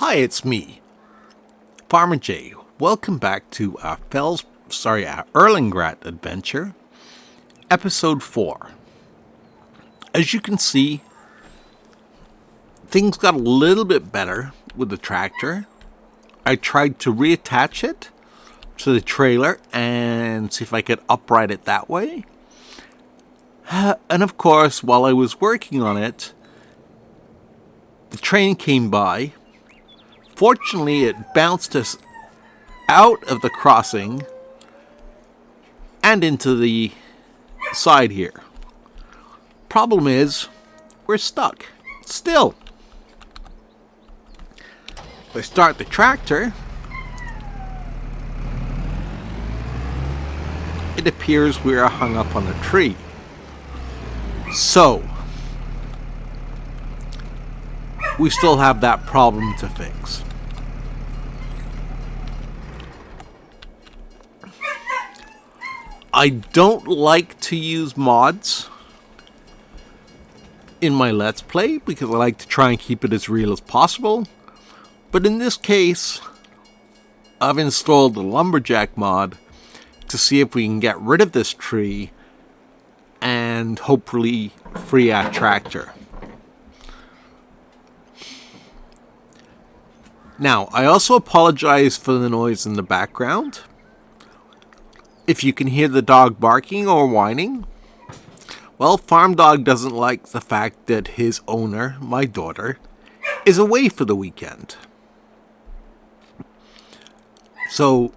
Hi, it's me, Farmer J. Welcome back to our Erlengrat adventure, episode 4. As you can see, things got a little bit better with the tractor. I tried to reattach it to the trailer and see if I could upright it that way. And of course, while I was working on it, the train came by. Fortunately, it bounced us out of the crossing and into the side here. Problem is, we're stuck. Still. If I start the tractor, it appears we are hung up on a tree. So, we still have that problem to fix. I don't like to use mods in my Let's Play because I like to try and keep it as real as possible. But in this case, I've installed the Lumberjack mod to see if we can get rid of this tree and hopefully free our tractor. Now, I also apologize for the noise in the background. If you can hear the dog barking or whining, well, Farm Dog doesn't like the fact that his owner, my daughter, is away for the weekend. So,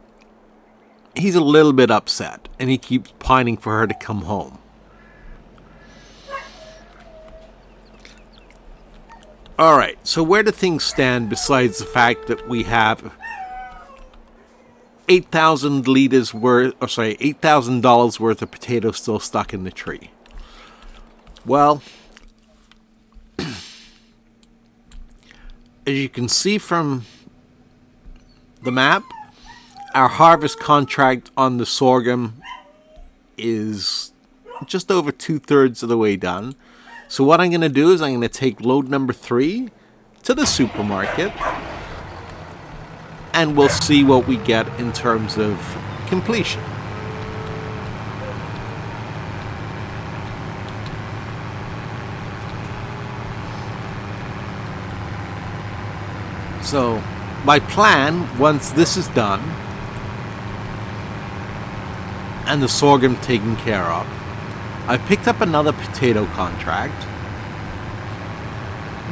he's a little bit upset, and he keeps pining for her to come home. Alright, so where do things stand besides the fact that we have $8,000 worth of potatoes still stuck in the tree? Well, as you can see from the map, our harvest contract on the sorghum is just over 2/3 of the way done. So what I'm going to do is I'm going to take load number 3 to the supermarket, and we'll see what we get in terms of completion. So, my plan, once this is done, and the sorghum taken care of, I picked up another potato contract,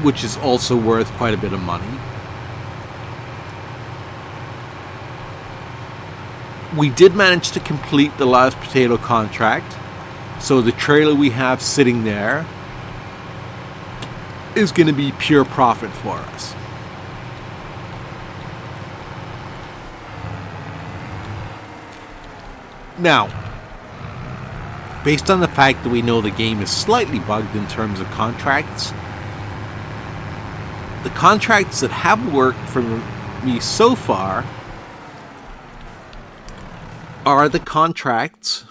which is also worth quite a bit of money. We did manage to complete the last potato contract, so the trailer we have sitting there is going to be pure profit for us. Now, based on the fact that we know the game is slightly bugged in terms of contracts, the contracts that have worked for me so far are the contracts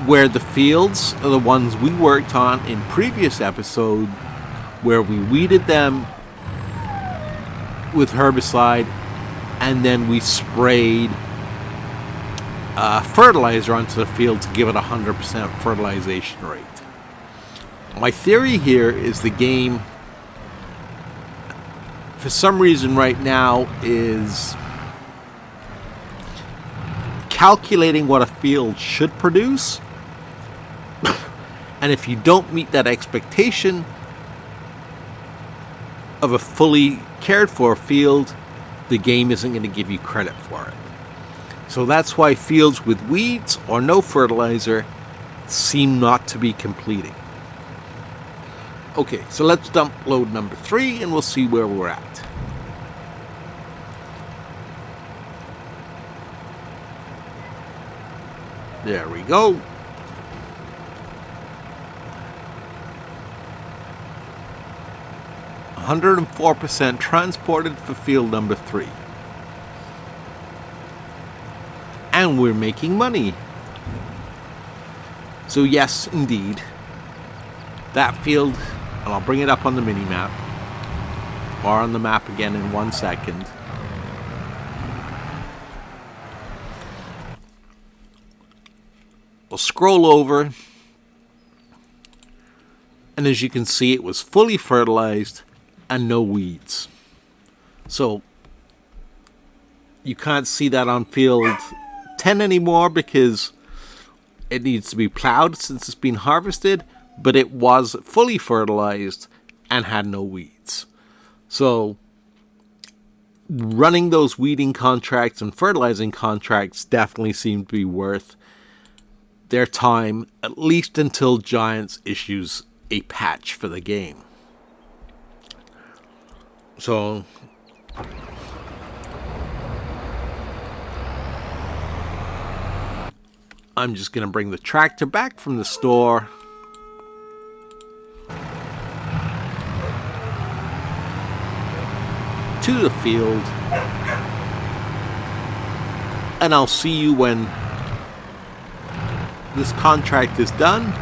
where the fields are the ones we worked on in previous episode, where we weeded them with herbicide and then we sprayed fertilizer onto the field to give it a 100% fertilization rate. My theory here is the game, for some reason right now, is calculating what a field should produce, and if you don't meet that expectation of a fully cared for field, the game isn't going to give you credit for it. So that's why fields with weeds or no fertilizer seem not to be completing. Okay, so let's dump load number 3 and we'll see where we're at. There we go. %104% transported for field number 3. And we're making money. So yes, indeed, that field, and I'll bring it up on the mini-map, are on the map again in 1 second. We'll scroll over, and as you can see, it was fully fertilized and no weeds. So you can't see that on field 10 anymore because it needs to be plowed since it's been harvested, but it was fully fertilized and had no weeds. So running those weeding contracts and fertilizing contracts definitely seem to be worth their time, at least until Giants issues a patch for the game. So I'm just going to bring the tractor back from the store. To the field. And I'll see you when this contract is done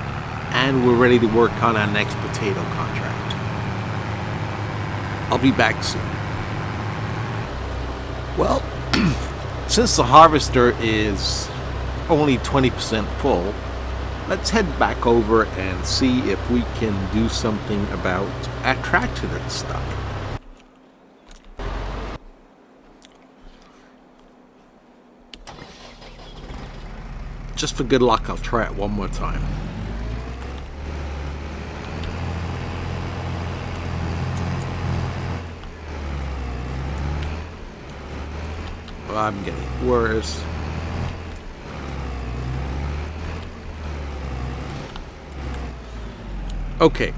and we're ready to work on our next potato contract. I'll be back soon. Well, since the harvester is only 20% full, let's head back over and see if we can do something about our tractor that's stuck. Just for good luck, I'll try it one more time. Well, I'm getting worse. Okay.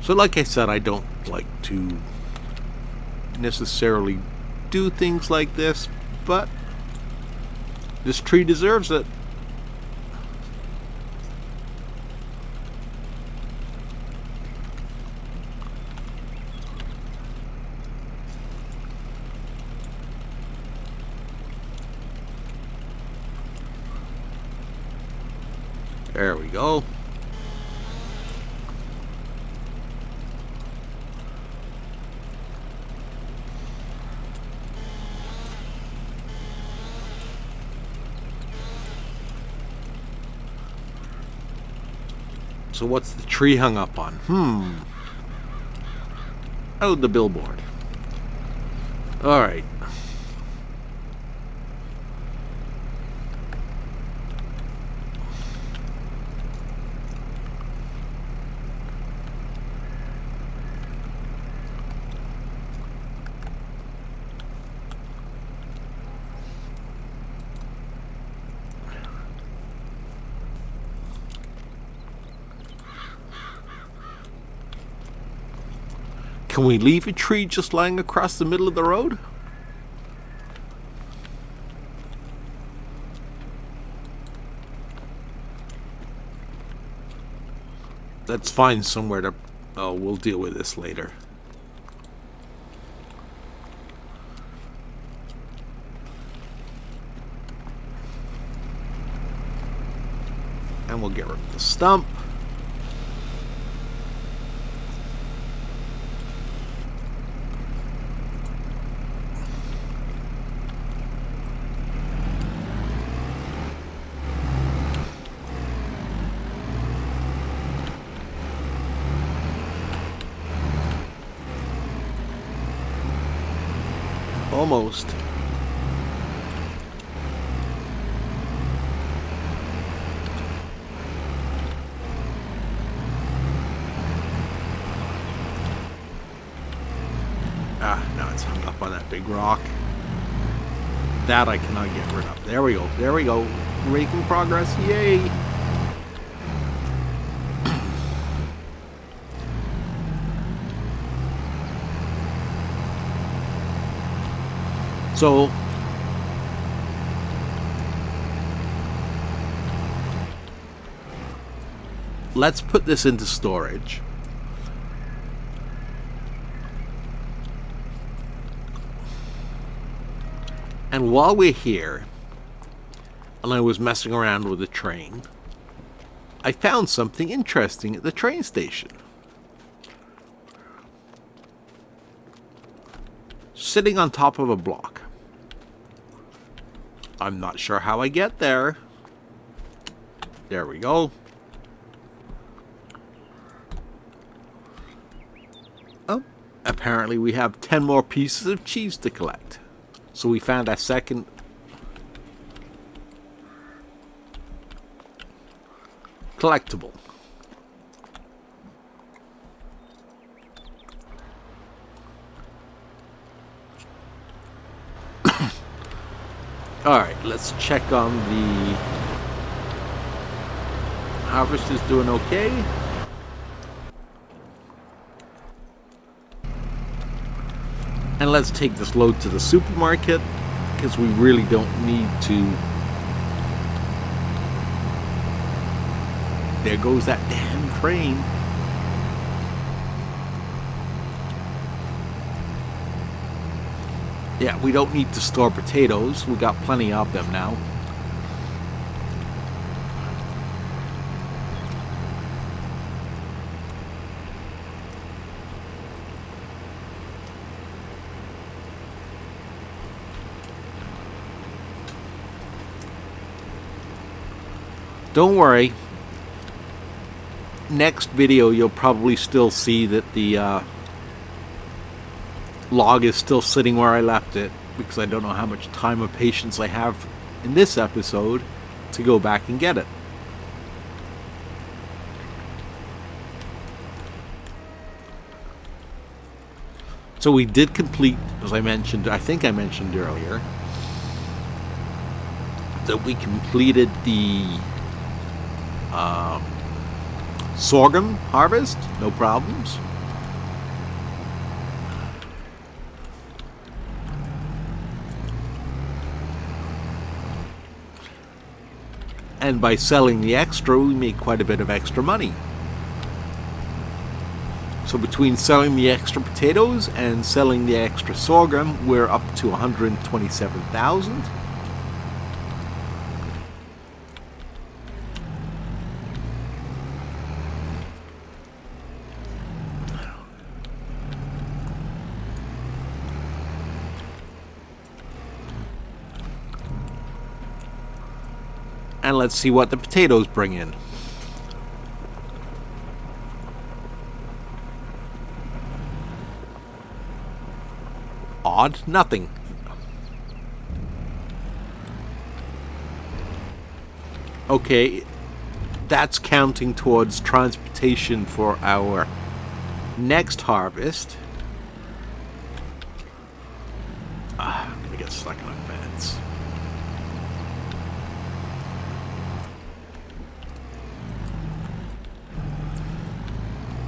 So like I said, I don't like to necessarily do things like this, but this tree deserves it. There we go. So what's the tree hung up on? Oh, the billboard. Alright. Can we leave a tree just lying across the middle of the road? Let's find somewhere to... Oh, we'll deal with this later. And we'll get rid of the stump. Almost. Now it's hung up on that big rock. That I cannot get rid of. There we go. There we go. Making progress. Yay! So let's put this into storage. And while we're here, and I was messing around with the train, I found something interesting at the train station. sitting on top of a block. I'm not sure how I get there. There we go. Oh, apparently we have 10 more pieces of cheese to collect. So we found a second collectible. Alright, let's check on the harvest is doing okay. And let's take this load to the supermarket because we really don't need to. There goes that damn train. Yeah, we don't need to store potatoes. We got plenty of them now. Don't worry. Next video, you'll probably still see that the log is still sitting where I left it, because I don't know how much time or patience I have in this episode to go back and get it. So we did complete, as I mentioned, I think I mentioned earlier, that we completed the sorghum harvest, no problems. And by selling the extra, we made quite a bit of extra money. So between selling the extra potatoes and selling the extra sorghum, we're up to 127,000. And let's see what the potatoes bring in. Odd, nothing. Okay, that's counting towards transportation for our next harvest. I'm gonna get stuck on a fence.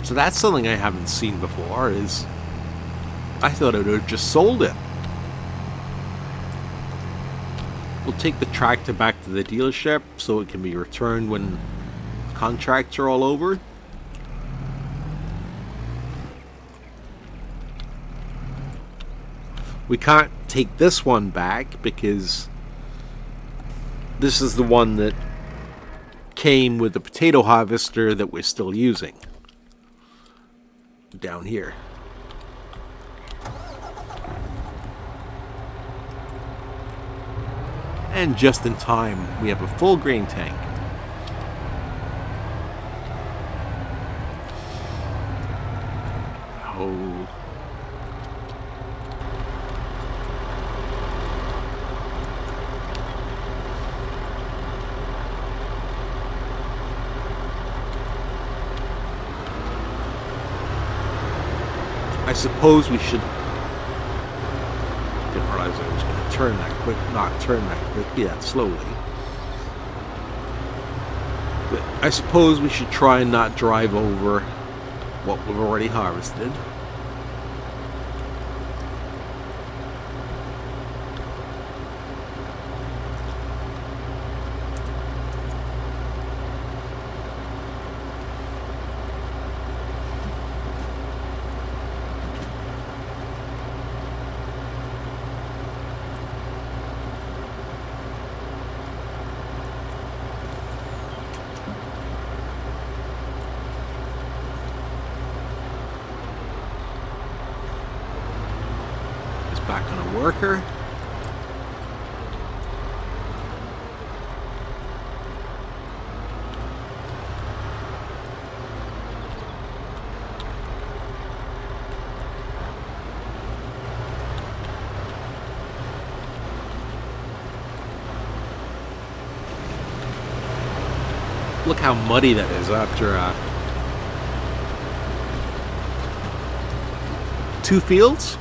So that's something I haven't seen before. Is I thought I would have just sold it. We'll take the tractor back to the dealership so it can be returned when contracts are all over. We can't take this one back because this is the one that came with the potato harvester that we're still using. Down here. And just in time, we have a full grain tank. Oh. I suppose we should. Didn't realize I was going to turn that quick, not turn that quickly, that slowly. But I suppose we should try and not drive over what we've already harvested. back on a worker. Look how muddy that is after 2 fields.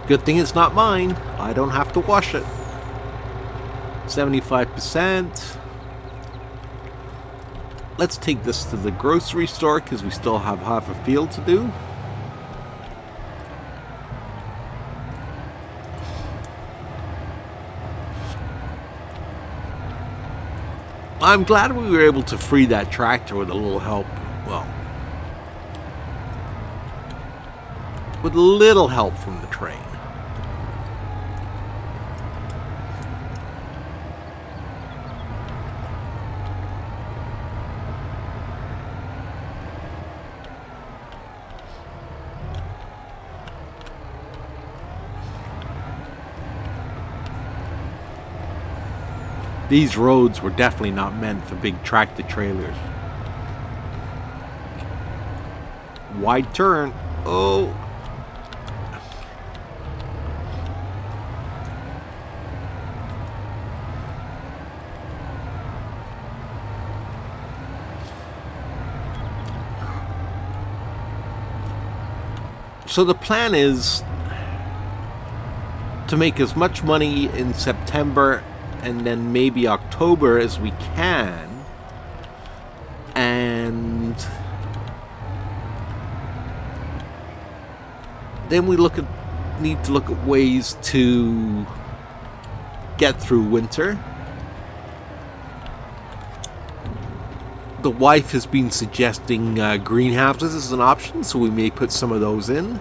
Good thing it's not mine. I don't have to wash it. 75%. Let's take this to the grocery store because we still have half a field to do. I'm glad we were able to free that tractor with a little help. Well, with a little help from the train. These roads were definitely not meant for big tractor trailers. Wide turn. Oh. So the plan is to make as much money in September and then maybe October as we can, and then we need to look at ways to get through winter. The wife has been suggesting greenhouses as an option, so we may put some of those in.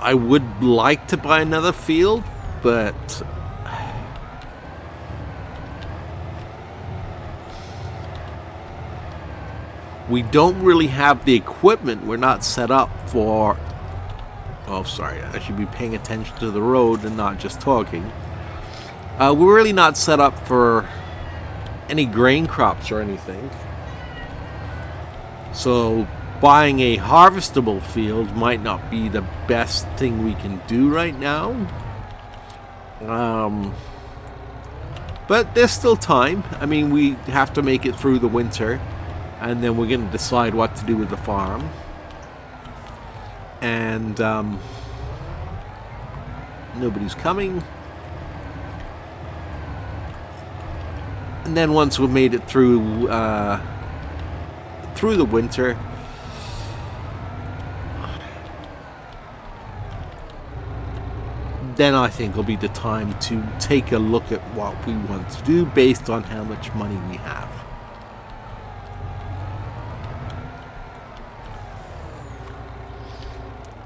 I would like to buy another field, but we don't really have the equipment. We're not set up for... Oh, sorry. I should be paying attention to the road and not just talking. We're really not set up for any grain crops or anything. So buying a harvestable field might not be the best thing we can do right now. But there's still time. I mean, we have to make it through the winter, and then we're going to decide what to do with the farm. And nobody's coming. And then once we've made it through the winter, then I think will be the time to take a look at what we want to do based on how much money we have.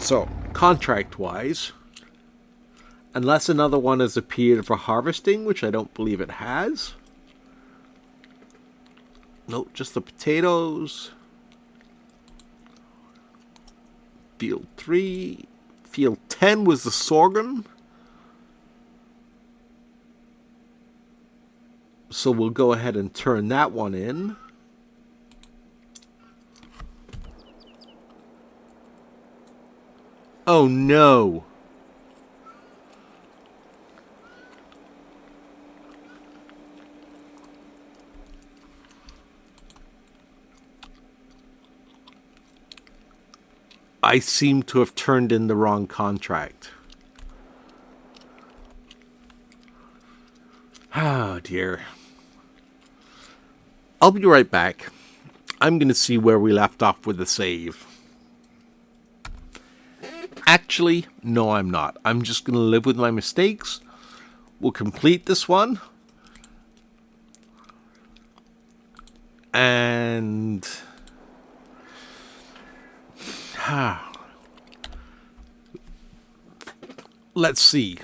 So, contract-wise, unless another one has appeared for harvesting, which I don't believe it has. Nope, just the potatoes. Field 3. Field 10 was the sorghum. So we'll go ahead and turn that one in. Oh no. I seem to have turned in the wrong contract. Oh dear. I'll be right back. I'm going to see where we left off with the save. Actually, no, I'm not. I'm just going to live with my mistakes. We'll complete this one. And... let's see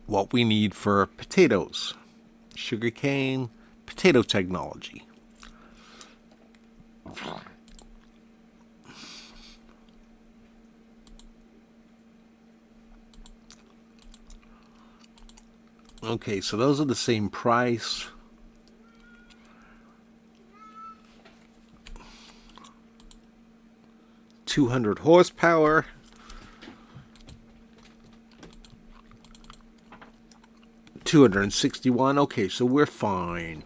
what we need for potatoes. Sugarcane, potato technology. Okay, so those are the same price. $200 horsepower. $261. Okay, so we're fine.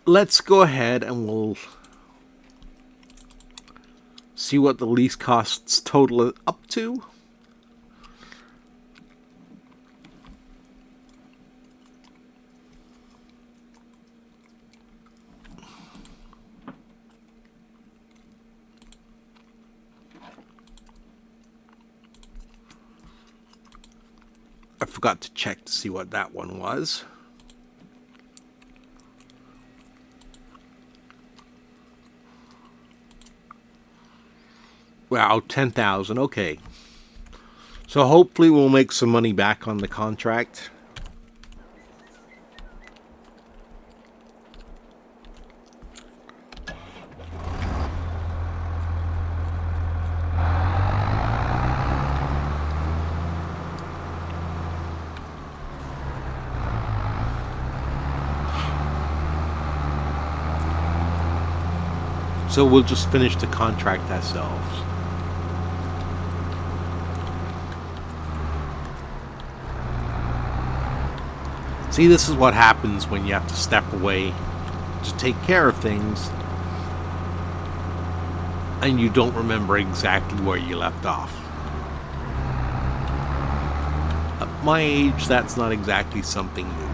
Let's go ahead and we'll see what the lease costs total up to. I forgot to check to see what that one was. Wow, 10,000. Okay. So hopefully we'll make some money back on the contract. So we'll just finish the contract ourselves. See, this is what happens when you have to step away to take care of things and you don't remember exactly where you left off. At my age, that's not exactly something new.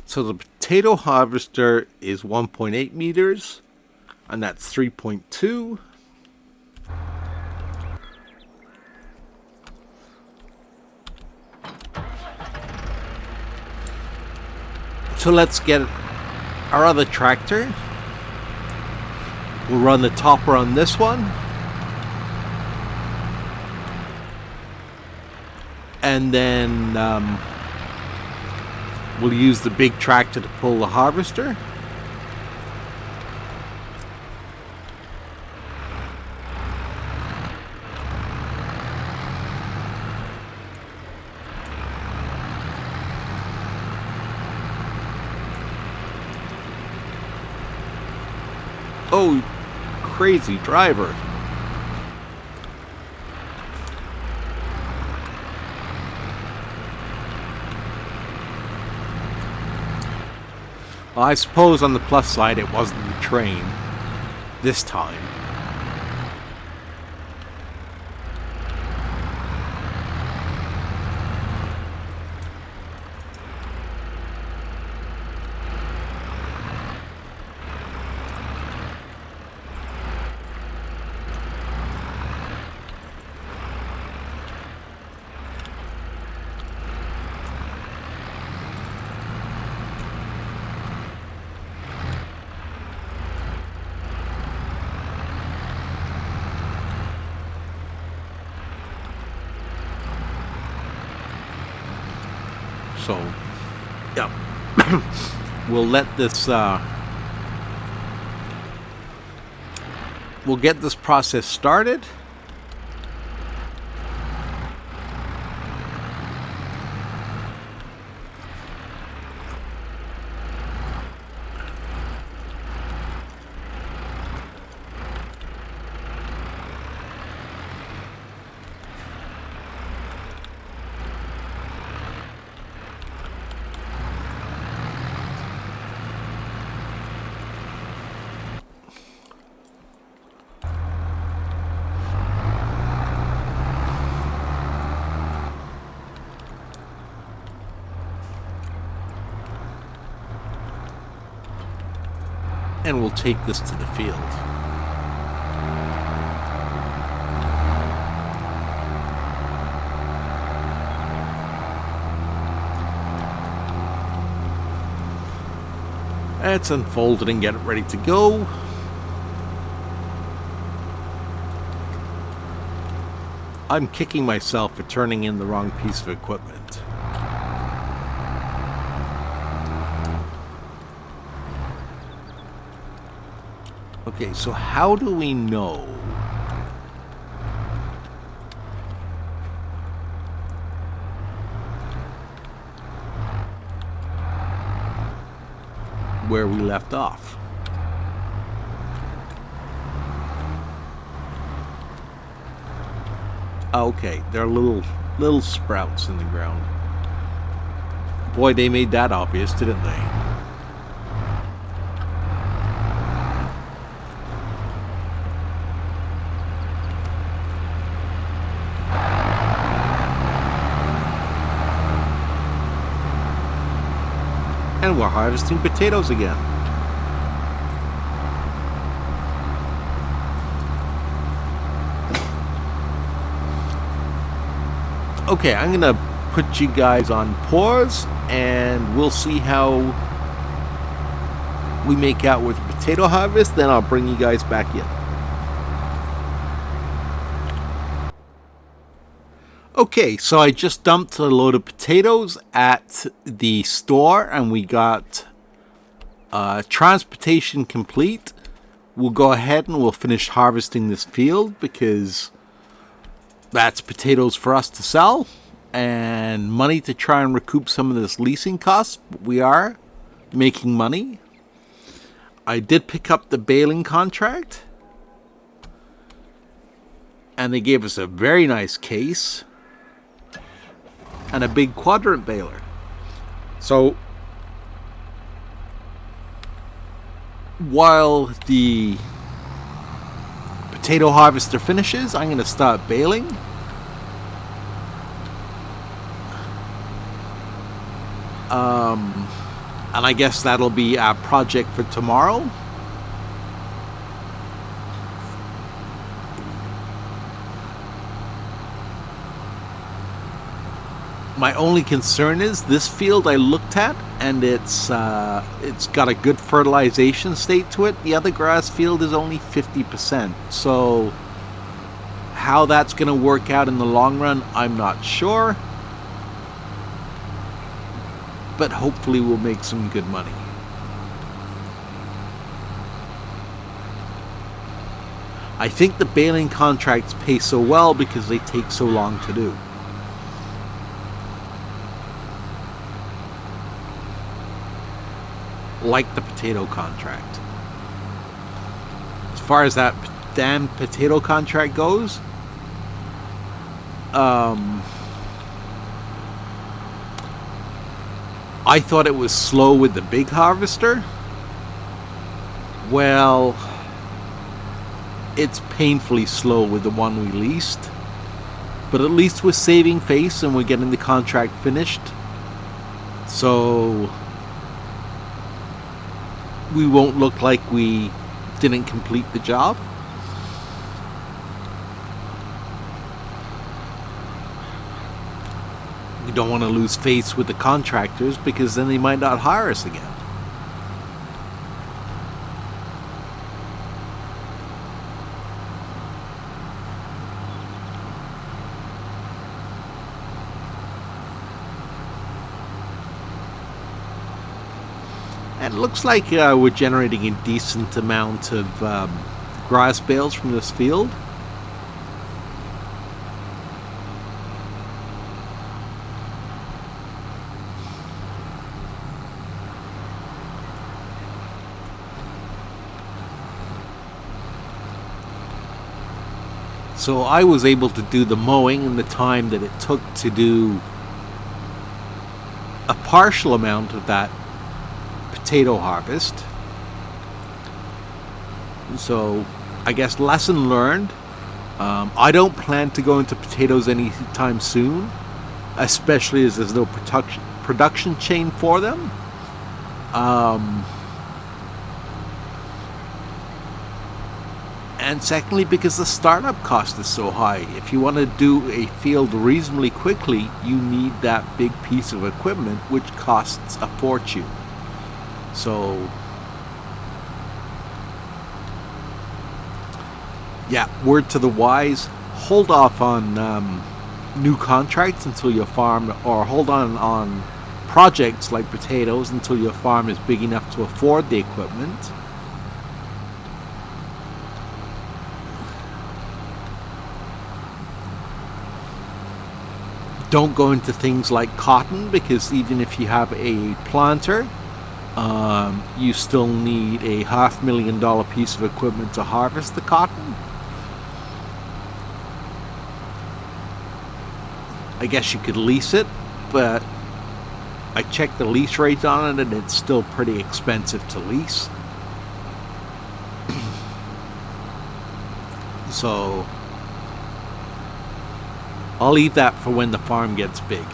So the potato harvester is 1.8 meters, and that's 3.2. So let's get our other tractor. We'll run the topper on this one. And then we'll use the big tractor to pull the harvester. Oh, crazy driver. Well, I suppose on the plus side it wasn't the train this time. So, yeah, we'll let this, we'll get this process started. and we'll take this to the field. It's unfolded and get it ready to go. I'm kicking myself for turning in the wrong piece of equipment. Okay, so how do we know where we left off? Okay, there are little sprouts in the ground. Boy, they made that obvious, didn't they? And we're harvesting potatoes again. Okay, I'm gonna put you guys on pause and we'll see how we make out with potato harvest, then I'll bring you guys back in. Okay, so I just dumped a load of potatoes at the store and we got transportation complete. We'll go ahead and we'll finish harvesting this field because that's potatoes for us to sell and money to try and recoup some of this leasing costs. We are making money. I did pick up the baling contract and they gave us a very nice case and a big quadrant baler. So while the potato harvester finishes, I'm going to start baling. And I guess that'll be our project for tomorrow. My only concern is this field I looked at, and it's got a good fertilization state to it. The other grass field is only 50%. So how that's going to work out in the long run, I'm not sure. But hopefully we'll make some good money. I think the baling contracts pay so well because they take so long to do. Like the potato contract. As far as that damn potato contract goes, I thought it was slow with the big harvester. Well, it's painfully slow with the one we leased. But at least we're saving face and we're getting the contract finished. So we won't look like we didn't complete the job. We don't want to lose face with the contractors because then they might not hire us again. And it looks like we're generating a decent amount of grass bales from this field. So I was able to do the mowing in the time that it took to do a partial amount of that potato harvest. So I guess lesson learned. I don't plan to go into potatoes anytime soon, especially as there's no production chain for them. And secondly, because the startup cost is so high. If you want to do a field reasonably quickly, you need that big piece of equipment, which costs a fortune. So, yeah, word to the wise, hold off on new contracts until your farm, or hold on projects like potatoes until your farm is big enough to afford the equipment. Don't go into things like cotton, because even if you have a planter, you still need a $500,000 piece of equipment to harvest the cotton. I guess you could lease it, but I checked the lease rate on it and it's still pretty expensive to lease. So I'll leave that for when the farm gets big.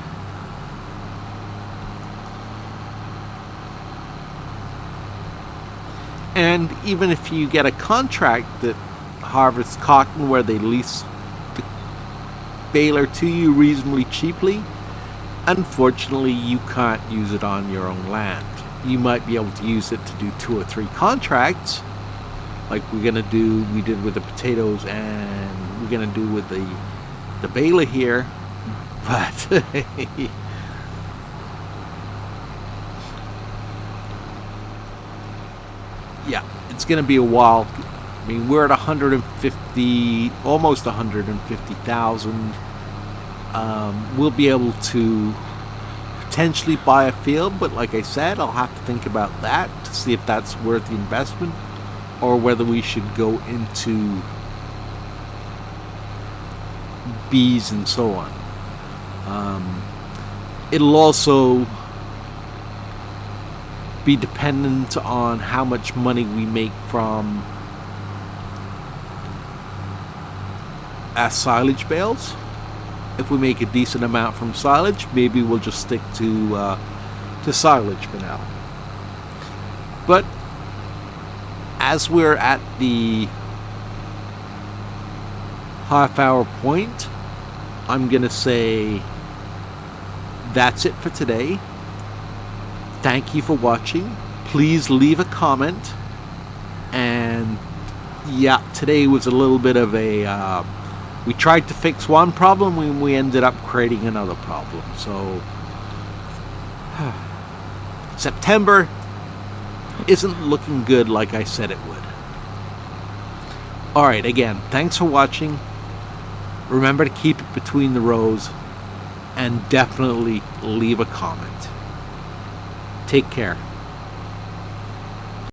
And even if you get a contract that harvests cotton where they lease the baler to you reasonably cheaply, unfortunately you can't use it on your own land. You might be able to use it to do 2 or 3 contracts, like we did with the potatoes and we're gonna do with the baler here, but yeah, it's gonna be a while. I mean, we're at 150, almost 150,000. We'll be able to potentially buy a field, but like I said, I'll have to think about that to see if that's worth the investment, or whether we should go into bees and so on. It'll also be dependent on how much money we make from our silage bales. If we make a decent amount from silage, maybe we'll just stick to silage for now. But as we're at the half-hour point, I'm gonna say that's it for today. Thank you for watching. Please leave a comment. And yeah, today was a little bit of a we tried to fix one problem and we ended up creating another problem. So September isn't looking good like I said it would. Alright, again, thanks for watching. Remember to keep it between the rows, and definitely leave a comment. Take care.